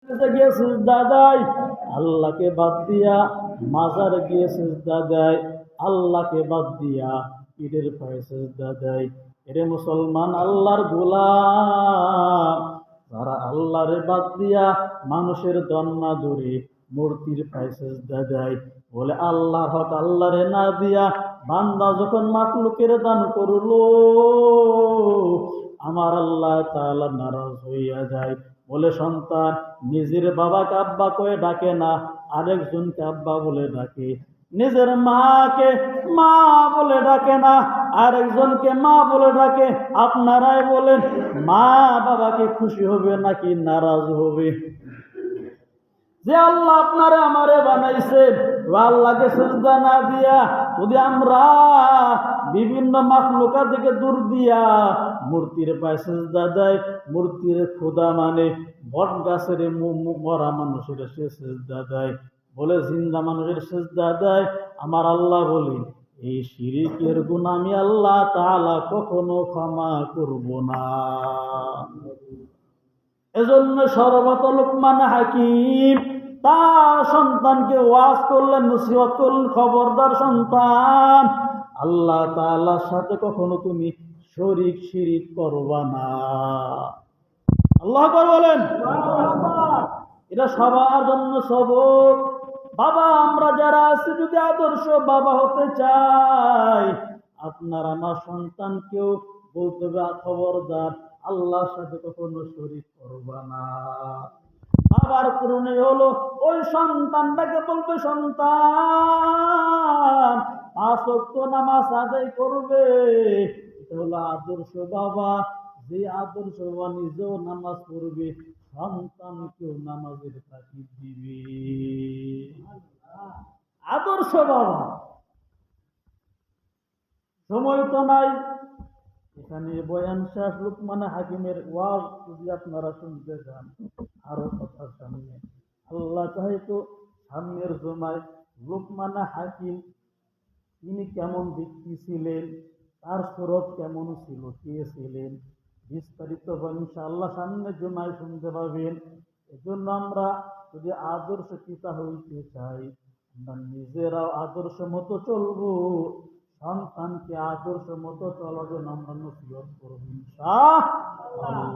গিয়ে সিজদা দেয় আল্লাহকে বাদ দিয়া, মাজারে গিয়ে সিজদা দেয় আল্লাহকে বাদ দিয়া, পীরের পায়ে সিজদা দেয়। এরে মুসলমান, আল্লাহর গোলাম যারা আল্লাহরে বাদ দিয়া মানুষের দন্না দূরে মূর্তির পায়ে সিজদা দেয়, বলে আল্লাহ হক আল্লাহরে না দিয়া বান্দা যখন মাখলুকের দান করলো, আমার আল্লাহ তাআলা নারাজ হইয়া যায়। বলে সন্তান নিজের বাবাকে আব্বা কয়ে ডাকে না, আরেকজনকে আব্বা বলে ডাকে। নিজের মাকে মা বলে ডাকে না, আরেকজনকে মা বলে ডাকে। আপনারাই বলেন, মা বাবাকে খুশি হবে নাকি নারাজ হবে? যে আল্লাহ আপনারে আমারে বানাইছে, আল্লাহকে সিজদা না দিয়া যদি আমরা বিভিন্ন মাখলুকা থেকে দূর দিয়া মূর্তির পায়ে সিজদা দেয়, মূর্তির খোদা মানে বট গাছের মরা মানুষের সে সিজদা দেয়, বলে জিন্দা মানুষের সিজদা দেয়, আমার আল্লাহ বলি এই শিরিকের গুনাহ আমি আল্লাহ তাআলা কখনো ক্ষমা করব না। এজন্য সর্বত লুকমান হাকিম তার সন্তানকে ওয়াজ করলেন, নসিহত করলেন, খবরদার সন্তান, আল্লাহ তাআলার সাথে কখনো তুমি শিরিক করবা না। আল্লাহু আকবার বলেন। এটা সবার জন্য সবক। বাবা আমরা যারা আছি যদি আদর্শ বাবা হতে চাই, আপনার আমার সন্তানকেও বলতে হবে খবরদার আল্লাহর সাথে কখনো শরীক করবা না। বাবার পূরণে হলো ওই সন্তানটাকে বলবে, সন্তান 5 ওয়াক্ত নামাজ আদায় করবে। এটা হলো আদর্শ বাবা। যে আদর্শ বাবা নিজেও নামাজ পড়বে, সন্তানকেও নামাজের তাকিদ দিবে। আদর্শ বাবা। সময় তো নাই, এখানে বয়ান শেষ। লুকমান হাকিমের ওয়াজ যদি আপনারা শুনতে চান, আরো কথা সামনে আল্লাহ চাহে তো সামনের জমায় লুকমান হাকিম তিনি কেমন ব্যক্তি ছিলেন, তার সুরত কেমন ছিল, কে ছিলেন, বিস্তারিত ইনশাআল্লাহ সামনের জমায় শুনতে পাবেন। এজন্য আমরা যদি আদর্শ পিতা হইতে চাই, আমরা নিজেরাও আদর্শ মতো চলবো, সন্তানকে আদর্শ মতো চলার জন্য আমরা নসিহত করব ইনশাআল্লাহ।